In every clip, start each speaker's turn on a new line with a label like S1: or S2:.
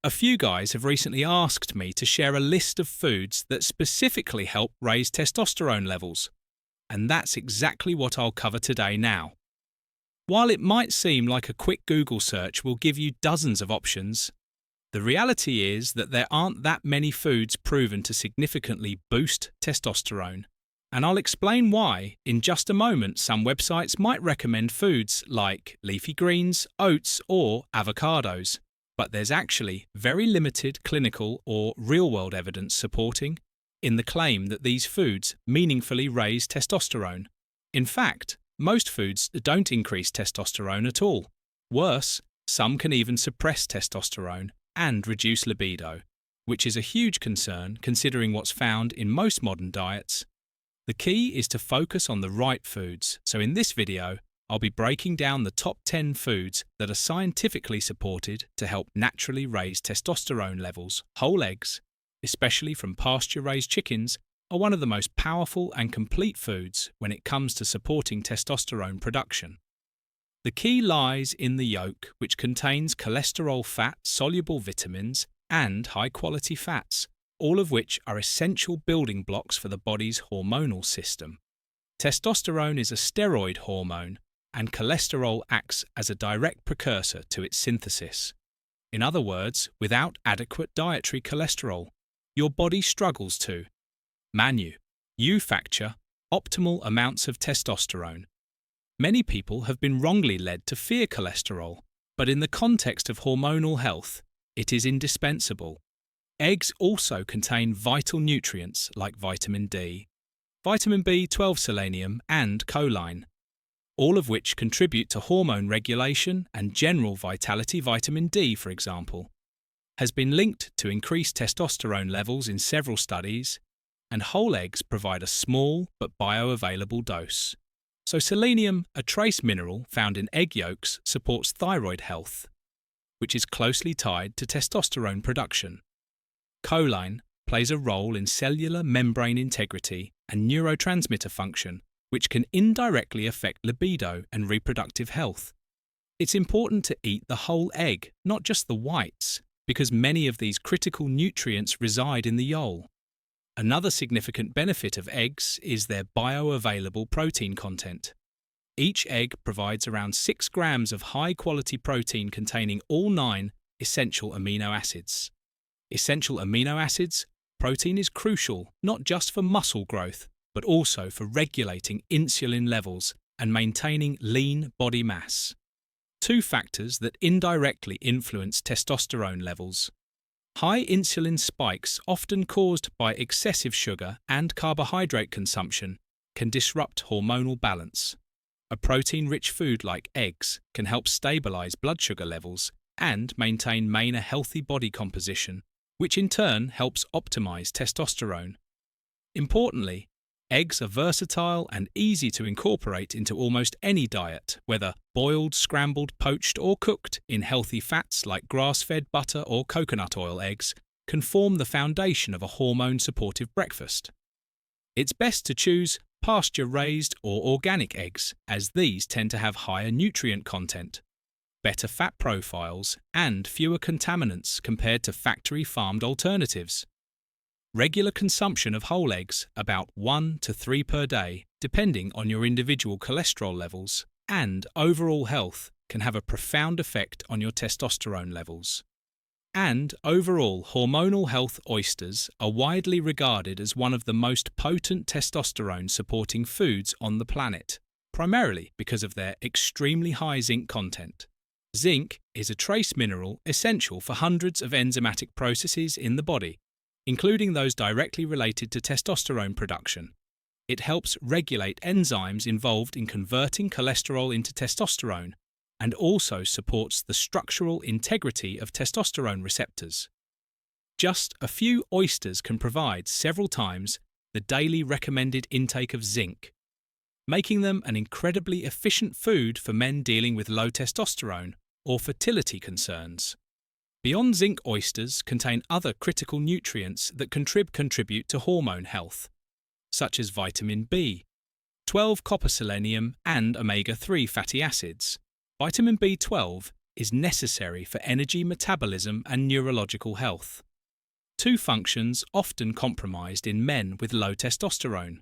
S1: A few guys have recently asked me to share a list of foods that specifically help raise testosterone levels, and that's exactly what I'll cover today now. While it might seem like a quick Google search will give you dozens of options, the reality is that there aren't that many foods proven to significantly boost testosterone, and I'll explain why in just a moment. Some websites might recommend foods like leafy greens, oats, or avocados, but there's actually very limited clinical or real-world evidence supporting in the claim that these foods meaningfully raise testosterone. In fact, most foods don't increase testosterone at all. Worse, some can even suppress testosterone and reduce libido, which is a huge concern considering what's found in most modern diets. The key is to focus on the right foods, so in this video, I'll be breaking down the top 10 foods that are scientifically supported to help naturally raise testosterone levels. Whole eggs, especially from pasture-raised chickens, are one of the most powerful and complete foods when it comes to supporting testosterone production. The key lies in the yolk, which contains cholesterol, fat, soluble vitamins, and high-quality fats, all of which are essential building blocks for the body's hormonal system. Testosterone is a steroid hormone, and cholesterol acts as a direct precursor to its synthesis. In other words, without adequate dietary cholesterol, your body struggles to manufacture optimal amounts of testosterone. Many people have been wrongly led to fear cholesterol, but in the context of hormonal health, it is indispensable. Eggs also contain vital nutrients like vitamin D, vitamin B12, selenium, and choline, all of which contribute to hormone regulation and general vitality. Vitamin D, for example, has been linked to increased testosterone levels in several studies, and whole eggs provide a small but bioavailable dose. So selenium, a trace mineral found in egg yolks, supports thyroid health, which is closely tied to testosterone production. Choline plays a role in cellular membrane integrity and neurotransmitter function, which can indirectly affect libido and reproductive health. It's important to eat the whole egg, not just the whites, because many of these critical nutrients reside in the yolk. Another significant benefit of eggs is their bioavailable protein content. Each egg provides around 6 grams of high-quality protein containing all 9 essential amino acids. Essential amino acids, protein is crucial not just for muscle growth, but also for regulating insulin levels and maintaining lean body mass. 2 factors that indirectly influence testosterone levels. High insulin spikes, often caused by excessive sugar and carbohydrate consumption, can disrupt hormonal balance. A protein-rich food like eggs can help stabilize blood sugar levels and maintain a healthy body composition, which in turn helps optimize testosterone. Importantly, eggs are versatile and easy to incorporate into almost any diet, whether boiled, scrambled, poached, or cooked. In healthy fats like grass-fed butter or coconut oil, eggs can form the foundation of a hormone-supportive breakfast. It's best to choose pasture-raised or organic eggs, as these tend to have higher nutrient content, better fat profiles, and fewer contaminants compared to factory-farmed alternatives. Regular consumption of whole eggs, about 1 to 3 per day, depending on your individual cholesterol levels and overall health, can have a profound effect on your testosterone levels. And overall hormonal health. Oysters are widely regarded as one of the most potent testosterone-supporting foods on the planet, primarily because of their extremely high zinc content. Zinc is a trace mineral essential for hundreds of enzymatic processes in the body, including those directly related to testosterone production. It helps regulate enzymes involved in converting cholesterol into testosterone and also supports the structural integrity of testosterone receptors. Just a few oysters can provide several times the daily recommended intake of zinc, making them an incredibly efficient food for men dealing with low testosterone or fertility concerns. Beyond zinc, oysters contain other critical nutrients that contribute to hormone health, such as vitamin B12, copper, selenium, and omega-3 fatty acids. Vitamin B12 is necessary for energy metabolism and neurological health. Two functions often compromised in men with low testosterone.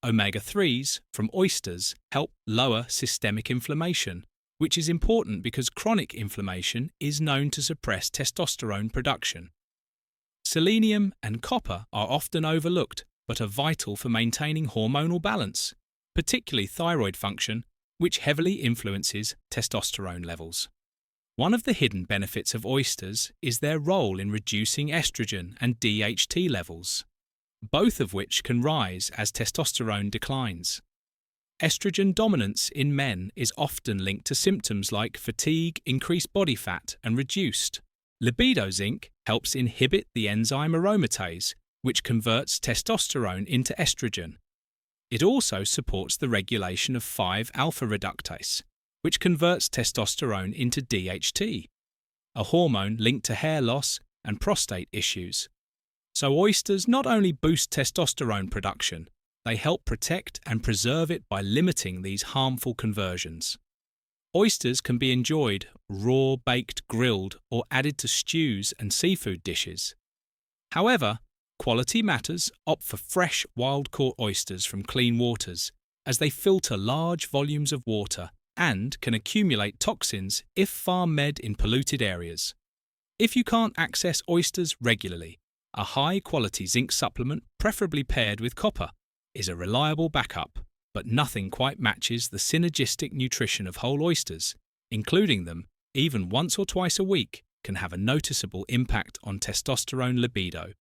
S1: Omega-3s from oysters help lower systemic inflammation, which is important because chronic inflammation is known to suppress testosterone production. Selenium and copper are often overlooked but are vital for maintaining hormonal balance, particularly thyroid function, which heavily influences testosterone levels. One of the hidden benefits of oysters is their role in reducing estrogen and DHT levels, both of which can rise as testosterone declines. Estrogen dominance in men is often linked to symptoms like fatigue, increased body fat, and reduced libido. Zinc helps inhibit the enzyme aromatase, which converts testosterone into estrogen. It also supports the regulation of 5-alpha reductase, which converts testosterone into DHT, a hormone linked to hair loss and prostate issues. So oysters not only boost testosterone production, they help protect and preserve it by limiting these harmful conversions. Oysters can be enjoyed raw, baked, grilled, or added to stews and seafood dishes. However, quality matters. Opt for fresh, wild-caught oysters from clean waters, as they filter large volumes of water and can accumulate toxins if farm-made in polluted areas. If you can't access oysters regularly, a high-quality zinc supplement, preferably paired with copper, is a reliable backup, but nothing quite matches the synergistic nutrition of whole oysters. Including them, even once or twice a week, can have a noticeable impact on testosterone libido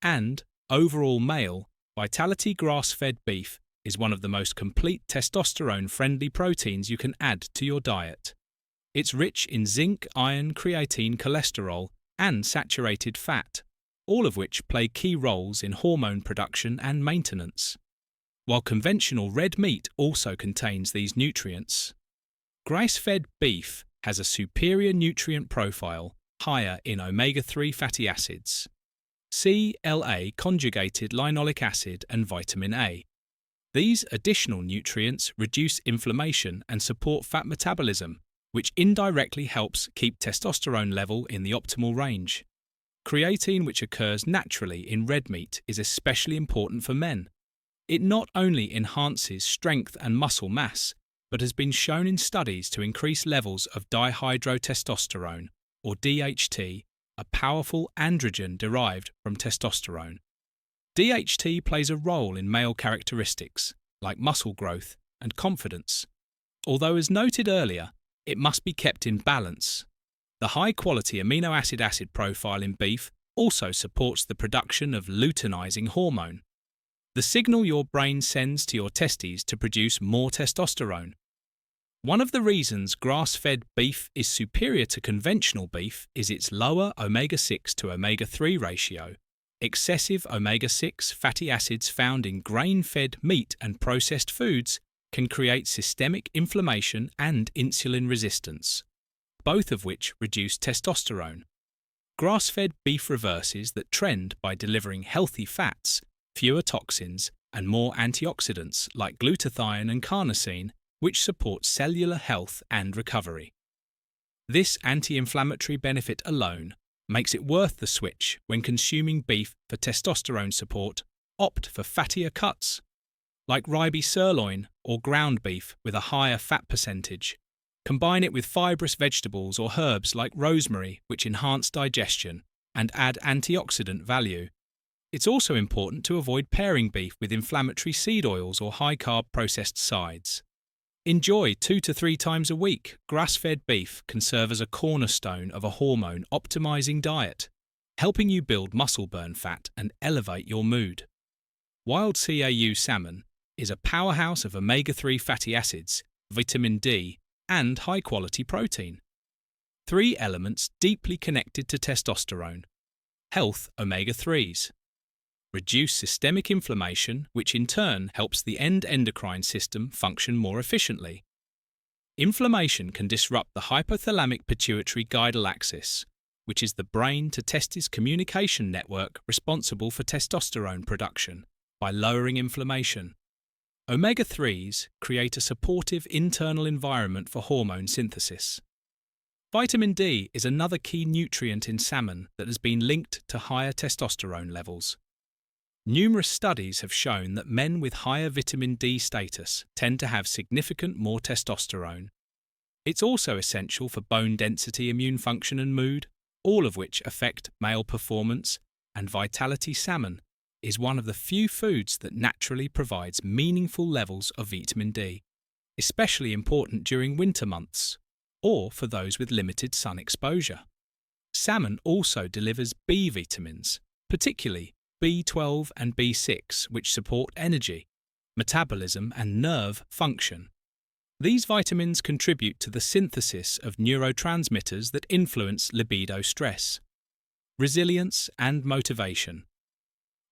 S1: and overall male vitality. Grass-fed beef is one of the most complete testosterone-friendly proteins you can add to your diet. It's rich in zinc, iron, creatine, cholesterol, and saturated fat, all of which play key roles in hormone production and maintenance. While conventional red meat also contains these nutrients, grass-fed beef has a superior nutrient profile, higher in omega-3 fatty acids, CLA conjugated linoleic acid, and vitamin A. These additional nutrients reduce inflammation and support fat metabolism, which indirectly helps keep testosterone level in the optimal range. Creatine, which occurs naturally in red meat, is especially important for men. It not only enhances strength and muscle mass, but has been shown in studies to increase levels of dihydrotestosterone, or DHT, a powerful androgen derived from testosterone. DHT plays a role in male characteristics, like muscle growth and confidence, although as noted earlier, it must be kept in balance. The high-quality amino acid profile in beef also supports the production of luteinizing hormone, the signal your brain sends to your testes to produce more testosterone. One of the reasons grass-fed beef is superior to conventional beef is its lower omega-6 to omega-3 ratio. Excessive omega-6 fatty acids found in grain-fed meat and processed foods can create systemic inflammation and insulin resistance, both of which reduce testosterone. Grass-fed beef reverses that trend by delivering healthy fats, fewer toxins, and more antioxidants like glutathione and carnosine, which support cellular health and recovery. This anti-inflammatory benefit alone makes it worth the switch when consuming beef for testosterone support. Opt for fattier cuts, like ribeye sirloin or ground beef with a higher fat percentage. Combine it with fibrous vegetables or herbs like rosemary, which enhance digestion and add antioxidant value. It's also important to avoid pairing beef with inflammatory seed oils or high-carb processed sides. Enjoy 2 to 3 times a week. Grass-fed beef can serve as a cornerstone of a hormone-optimizing diet, helping you build muscle burn fat and elevate your mood. Wild CAU salmon is a powerhouse of omega-3 fatty acids, vitamin D, and high-quality protein. 3 elements deeply connected to testosterone. Health omega-3s. Reduce systemic inflammation, which in turn helps the endocrine system function more efficiently. Inflammation can disrupt the hypothalamic pituitary guidal axis, which is the brain to testes communication network responsible for testosterone production, by lowering inflammation. Omega-3s create a supportive internal environment for hormone synthesis. Vitamin D is another key nutrient in salmon that has been linked to higher testosterone levels. Numerous studies have shown that men with higher vitamin D status tend to have significant more testosterone. It's also essential for bone density, immune function, and mood, all of which affect male performance, and vitality. Salmon is one of the few foods that naturally provides meaningful levels of vitamin D, especially important during winter months or for those with limited sun exposure. Salmon also delivers B vitamins, particularly B12 and B6, which support energy, metabolism, and nerve function. These vitamins contribute to the synthesis of neurotransmitters that influence libido, stress, resilience, and motivation.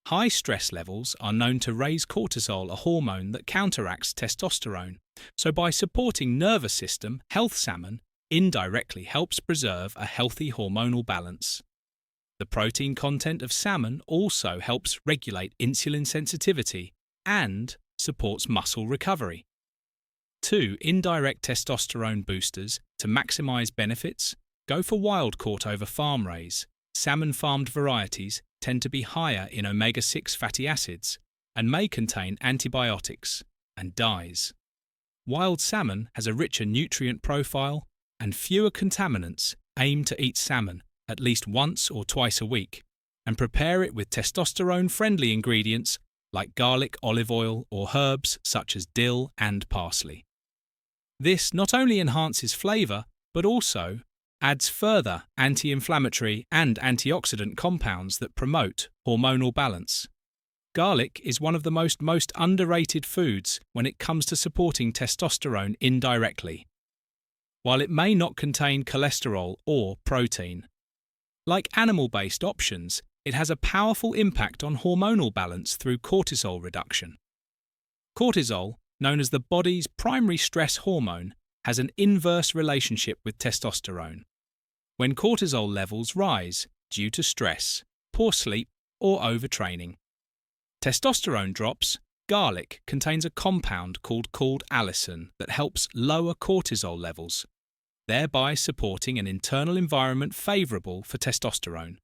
S1: High stress levels are known to raise cortisol, a hormone that counteracts testosterone. So by supporting nervous system health, salmon indirectly helps preserve a healthy hormonal balance. The protein content of salmon also helps regulate insulin sensitivity and supports muscle recovery. 2 indirect testosterone boosters to maximize benefits. Go for wild caught over farm raised. Salmon farmed varieties tend to be higher in omega-6 fatty acids and may contain antibiotics and dyes. Wild salmon has a richer nutrient profile and fewer contaminants. Aim to eat salmon at least once or twice a week and prepare it with testosterone-friendly ingredients like garlic, olive oil, or herbs such as dill and parsley. This not only enhances flavor but also adds further anti-inflammatory and antioxidant compounds that promote hormonal balance. Garlic is one of the most underrated foods when it comes to supporting testosterone indirectly. While it may not contain cholesterol or protein, like animal-based options, it has a powerful impact on hormonal balance through cortisol reduction. Cortisol, known as the body's primary stress hormone, has an inverse relationship with testosterone. When cortisol levels rise due to stress, poor sleep, or overtraining, testosterone drops. Garlic contains a compound called allicin that helps lower cortisol levels, thereby supporting an internal environment favorable for testosterone.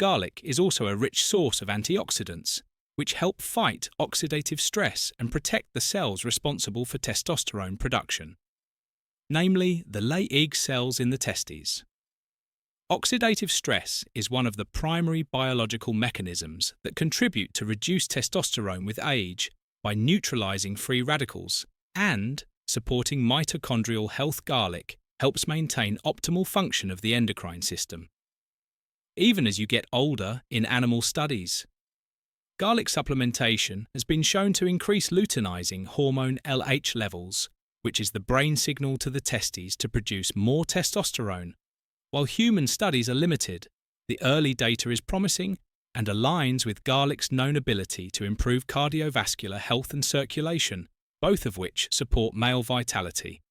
S1: Garlic is also a rich source of antioxidants, which help fight oxidative stress and protect the cells responsible for testosterone production, namely the Leydig cells in the testes. Oxidative stress is one of the primary biological mechanisms that contribute to reduced testosterone with age by neutralizing free radicals and supporting mitochondrial health. Garlic helps maintain optimal function of the endocrine system, even as you get older. In animal studies, garlic supplementation has been shown to increase luteinizing hormone LH levels, which is the brain signal to the testes to produce more testosterone. While human studies are limited, the early data is promising and aligns with garlic's known ability to improve cardiovascular health and circulation, both of which support male vitality.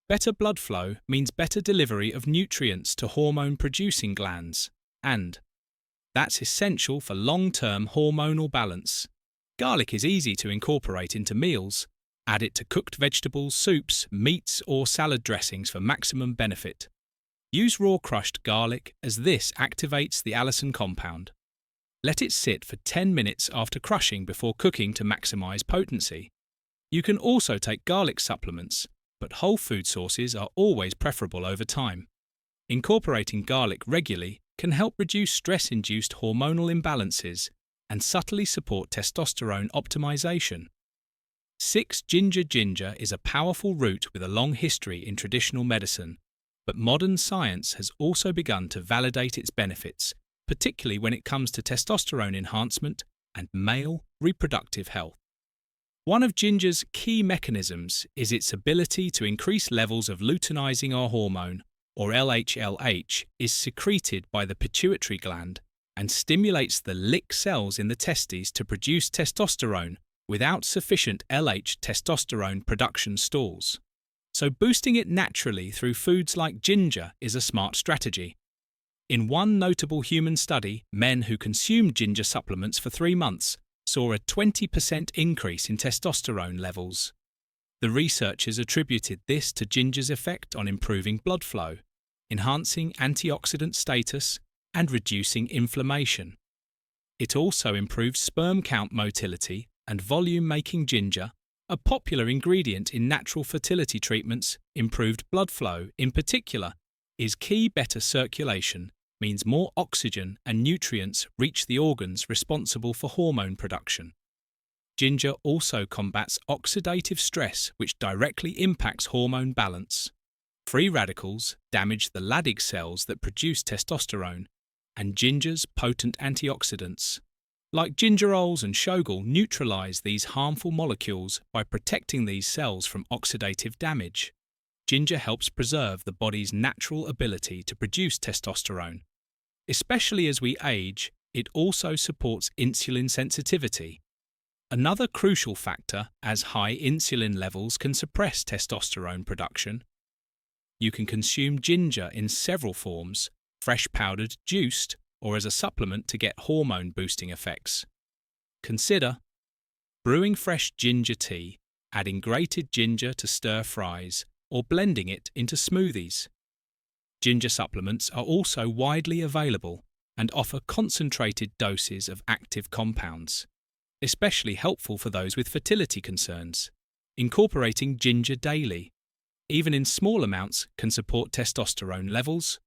S1: Better blood flow means better delivery of nutrients to hormone-producing glands, and that's essential for long-term hormonal balance. Garlic is easy to incorporate into meals. Add it to cooked vegetables, soups, meats, or salad dressings for maximum benefit. Use raw crushed garlic as this activates the allicin compound. Let it sit for 10 minutes after crushing before cooking to maximize potency. You can also take garlic supplements, but whole food sources are always preferable over time. Incorporating garlic regularly can help reduce stress-induced hormonal imbalances and subtly support testosterone optimization. 6. Ginger is a powerful root with a long history in traditional medicine, but modern science has also begun to validate its benefits, particularly when it comes to testosterone enhancement and male reproductive health. One of ginger's key mechanisms is its ability to increase levels of luteinizing our hormone, or LH, is secreted by the pituitary gland and stimulates the LH cells in the testes to produce testosterone without sufficient LH testosterone production stalls. So boosting it naturally through foods like ginger is a smart strategy. In one notable human study, men who consumed ginger supplements for 3 months saw a 20% increase in testosterone levels. The researchers attributed this to ginger's effect on improving blood flow, enhancing antioxidant status and reducing inflammation. It also improves sperm count motility and volume, making ginger a popular ingredient in natural fertility treatments. Improved blood flow, in particular, is key. Better circulation means more oxygen and nutrients reach the organs responsible for hormone production. Ginger also combats oxidative stress, which directly impacts hormone balance. Free radicals damage the Leydig cells that produce testosterone, and ginger's potent antioxidants, like gingerols and shogal, neutralize these harmful molecules by protecting these cells from oxidative damage. Ginger helps preserve the body's natural ability to produce testosterone. Especially as we age, it also supports insulin sensitivity. Another crucial factor, as high insulin levels can suppress testosterone production. You can consume ginger in several forms: fresh powdered, juiced, or as a supplement to get hormone-boosting effects. Consider brewing fresh ginger tea, adding grated ginger to stir fries, or blending it into smoothies. Ginger supplements are also widely available and offer concentrated doses of active compounds, especially helpful for those with fertility concerns. Incorporating ginger daily, even in small amounts, can support testosterone levels,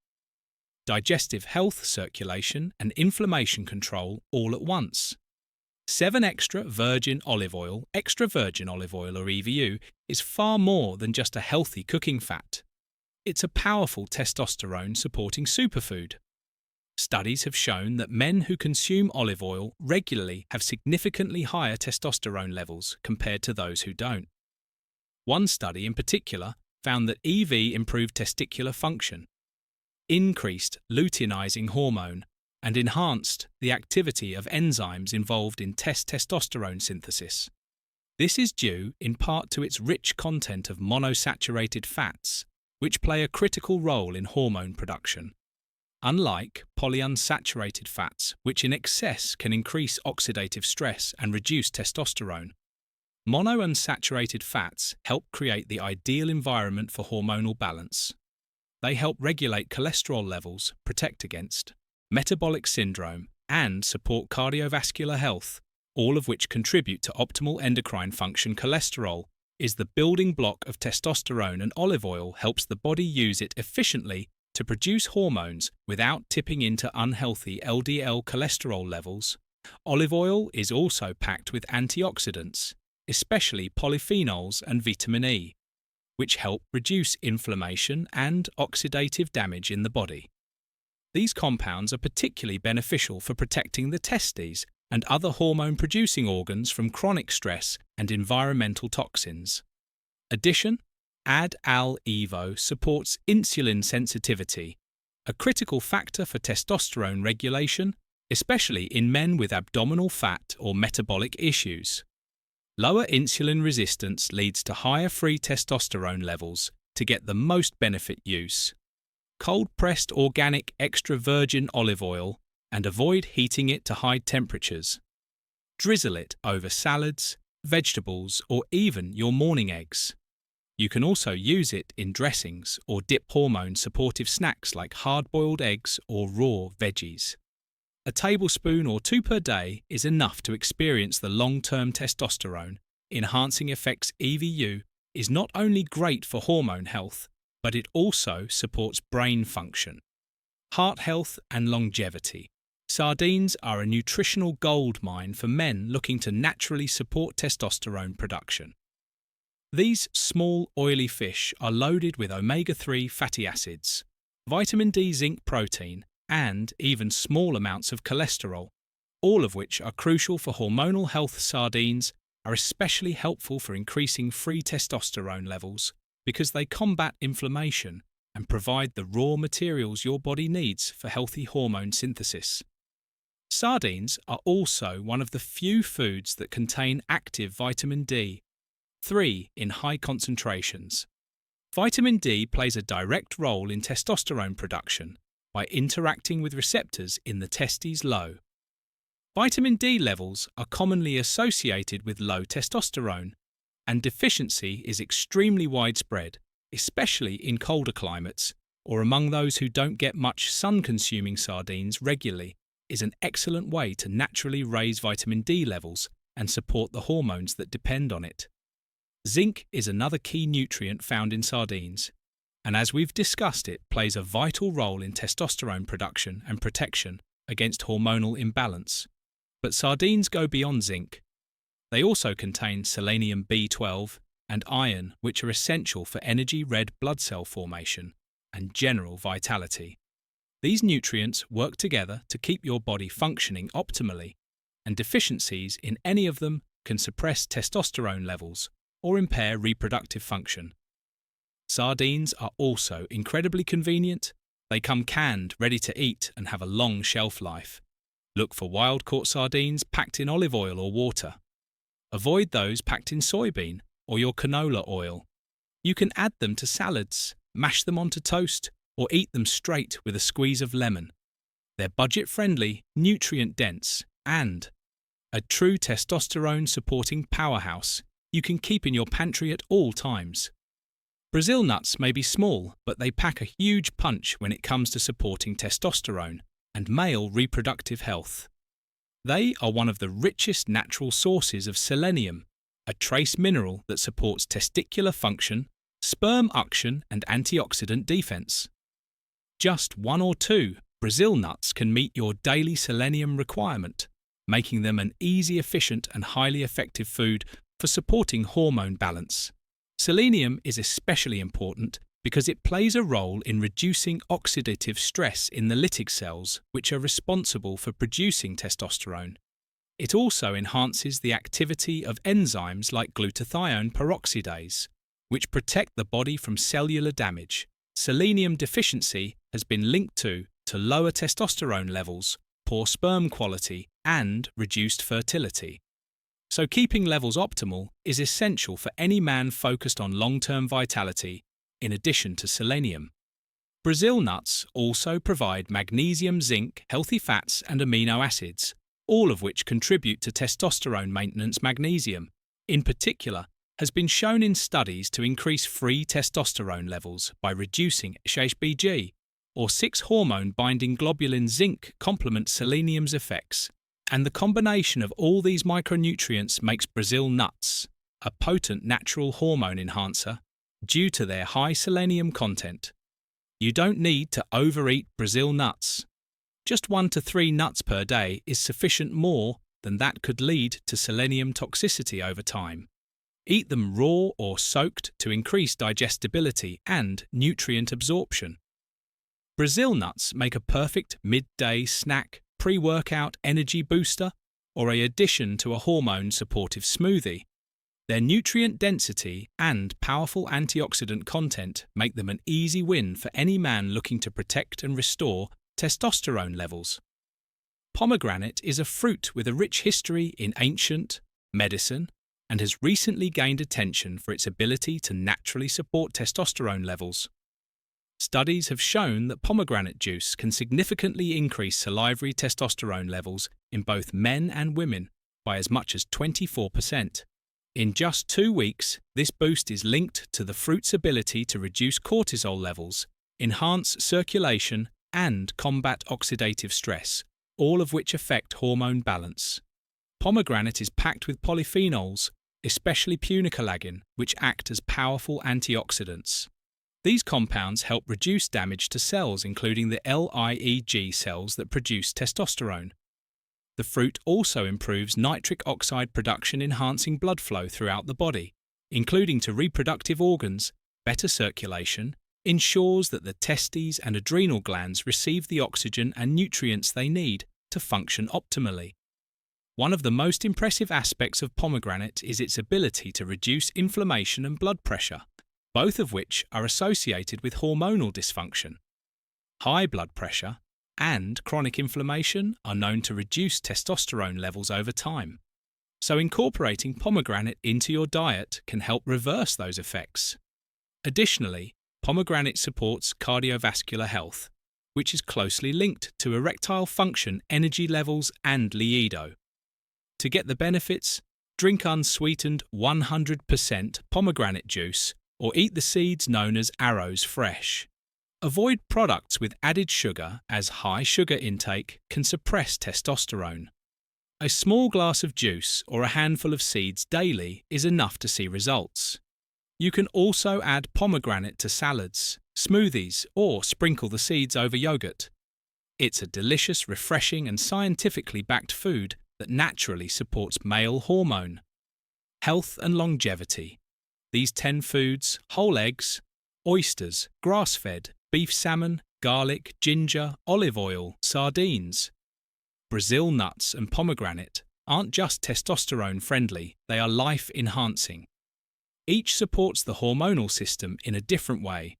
S1: digestive health, circulation, and inflammation control all at once. 7 extra virgin olive oil, extra virgin olive oil or EVU, is far more than just a healthy cooking fat. It's a powerful testosterone-supporting superfood. Studies have shown that men who consume olive oil regularly have significantly higher testosterone levels compared to those who don't. One study in particular found that EV improved testicular function, increased luteinizing hormone, and enhanced the activity of enzymes involved in testosterone synthesis. This is due in part to its rich content of monosaturated fats, which play a critical role in hormone production. Unlike polyunsaturated fats, which in excess can increase oxidative stress and reduce testosterone, monounsaturated fats help create the ideal environment for hormonal balance. They help regulate cholesterol levels, protect against metabolic syndrome, and support cardiovascular health, all of which contribute to optimal endocrine function. Cholesterol is the building block of testosterone, and olive oil helps the body use it efficiently to produce hormones without tipping into unhealthy LDL cholesterol levels. Olive oil is also packed with antioxidants, especially polyphenols and vitamin E, which help reduce inflammation and oxidative damage in the body. These compounds are particularly beneficial for protecting the testes and other hormone-producing organs from chronic stress and environmental toxins. Addition, Ad-Al-Evo supports insulin sensitivity, a critical factor for testosterone regulation, especially in men with abdominal fat or metabolic issues. Lower insulin resistance leads to higher free testosterone levels. To get the most benefit, use cold-pressed organic extra virgin olive oil and avoid heating it to high temperatures. Drizzle it over salads, vegetables, or even your morning eggs. You can also use it in dressings or dip hormone-supportive snacks like hard-boiled eggs or raw veggies. A tablespoon or 2 per day is enough to experience the long-term testosterone enhancing effects. EVU is not only great for hormone health, but it also supports brain function, heart health, and longevity. Sardines are a nutritional goldmine for men looking to naturally support testosterone production. These small, oily fish are loaded with omega-3 fatty acids, vitamin D, zinc, protein, and even small amounts of cholesterol, all of which are crucial for hormonal health. Sardines are especially helpful for increasing free testosterone levels because they combat inflammation and provide the raw materials your body needs for healthy hormone synthesis. Sardines are also one of the few foods that contain active vitamin D3 in high concentrations. Vitamin D plays a direct role in testosterone production by interacting with receptors in the testes. Low vitamin D levels are commonly associated with low testosterone, and deficiency is extremely widespread, especially in colder climates or among those who don't get much sun-consuming sardines regularly, is an excellent way to naturally raise vitamin D levels and support the hormones that depend on it. Zinc is another key nutrient found in sardines, and as we've discussed, it plays a vital role in testosterone production and protection against hormonal imbalance. But sardines go beyond zinc. They also contain selenium B12 and iron, which are essential for energy red blood cell formation and general vitality. These nutrients work together to keep your body functioning optimally, and deficiencies in any of them can suppress testosterone levels or impair reproductive function. Sardines are also incredibly convenient. They come canned, ready to eat, and have a long shelf life. Look for wild-caught sardines packed in olive oil or water. Avoid those packed in soybean or your canola oil. You can add them to salads, mash them onto toast, or eat them straight with a squeeze of lemon. They're budget-friendly, nutrient-dense, and a true testosterone-supporting powerhouse you can keep in your pantry at all times. Brazil nuts may be small, but they pack a huge punch when it comes to supporting testosterone and male reproductive health. They are one of the richest natural sources of selenium, a trace mineral that supports testicular function, sperm suction, and antioxidant defense. Just one or two Brazil nuts can meet your daily selenium requirement, making them an easy, efficient, and highly effective food for supporting hormone balance. Selenium is especially important because it plays a role in reducing oxidative stress in the lytic cells, which are responsible for producing testosterone. It also enhances the activity of enzymes like glutathione peroxidase, which protect the body from cellular damage. Selenium deficiency has been linked to lower testosterone levels, poor sperm quality, and reduced fertility. So keeping levels optimal is essential for any man focused on long-term vitality, in addition to selenium. Brazil nuts also provide magnesium, zinc, healthy fats, and amino acids, all of which contribute to testosterone maintenance. Magnesium, in particular, has been shown in studies to increase free testosterone levels by reducing HSBG, or 6-hormone-binding globulin. Zinc complements selenium's effects, and the combination of all these micronutrients makes Brazil nuts a potent natural hormone enhancer due to their high selenium content. You don't need to overeat Brazil nuts. Just 1 to 3 nuts per day is sufficient. More than that could lead to selenium toxicity over time. Eat them raw or soaked to increase digestibility and nutrient absorption. Brazil nuts make a perfect midday snack, pre-workout energy booster, or an addition to a hormone-supportive smoothie. Their nutrient density and powerful antioxidant content make them an easy win for any man looking to protect and restore testosterone levels. Pomegranate is a fruit with a rich history in ancient medicine and has recently gained attention for its ability to naturally support testosterone levels. Studies have shown that pomegranate juice can significantly increase salivary testosterone levels in both men and women by as much as 24%. In just 2 weeks, this boost is linked to the fruit's ability to reduce cortisol levels, enhance circulation, and combat oxidative stress, all of which affect hormone balance. Pomegranate is packed with polyphenols, especially punicalagin, which act as powerful antioxidants. These compounds help reduce damage to cells, including the LIEG cells that produce testosterone. The fruit also improves nitric oxide production, enhancing blood flow throughout the body, including to reproductive organs. Better circulation ensures that the testes and adrenal glands receive the oxygen and nutrients they need to function optimally. One of the most impressive aspects of pomegranate is its ability to reduce inflammation and blood pressure, both of which are associated with hormonal dysfunction. High blood pressure and chronic inflammation are known to reduce testosterone levels over time. So incorporating pomegranate into your diet can help reverse those effects. Additionally, pomegranate supports cardiovascular health, which is closely linked to erectile function, energy levels, and libido. To get the benefits, drink unsweetened 100% pomegranate juice or eat the seeds known as arrows fresh. Avoid products with added sugar, as high sugar intake can suppress testosterone. A small glass of juice or a handful of seeds daily is enough to see results. You can also add pomegranate to salads, smoothies, or sprinkle the seeds over yogurt. It's a delicious, refreshing, and scientifically backed food that naturally supports male hormone. Health and longevity. These 10 foods: whole eggs, oysters, grass-fed, beef salmon, garlic, ginger, olive oil, sardines. Brazil nuts and pomegranate aren't just testosterone friendly, they are life enhancing. Each supports the hormonal system in a different way,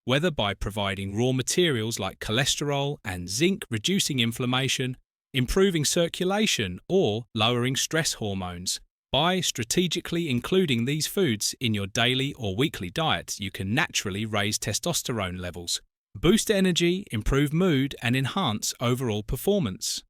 S1: whether by providing raw materials like cholesterol and zinc, reducing inflammation, improving circulation, or lowering stress hormones. By strategically including these foods in your daily or weekly diet, you can naturally raise testosterone levels, boost energy, improve mood, and enhance overall performance.